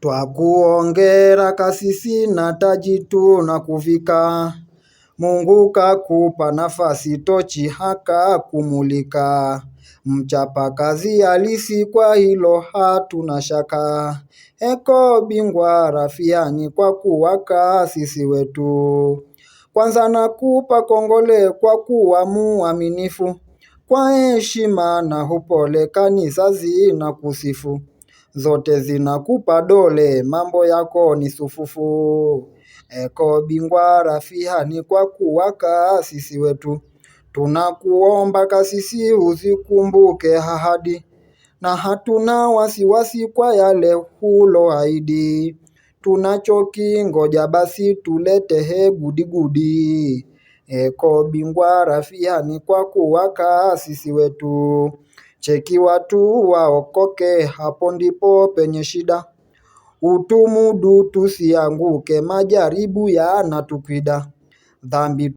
Twakuongera kasisi na taji tunakuvika, Mungu kakupa nafasi tochi haka kumulika. Mchapa kazi halisi kwa hilo hatuna shaka, Eko bingwa rafiani kwa kuwa kasisi wetu. Kwanza nakupa kongole kwa kuwa muaminifu, kwa heshima na upole kanisa zinakusifu. Zote zinakupa dole, mambo yako ni sufufu. Eko bingwa rafiani kwa kuwa kasisi wetu. Tunakuomba kasisi uzikumbuke ahadi, na hatuna wasiwasi kwa yale uloahidi. Tunachokingoja basi tulete gudi. Eko bingwa rafiani kwa kuwa kasisi wetu. Cheki watu waokoke, hapo ndipo penye shida. Utumudu tusianguke, majaribu yanatukwida. Dhambi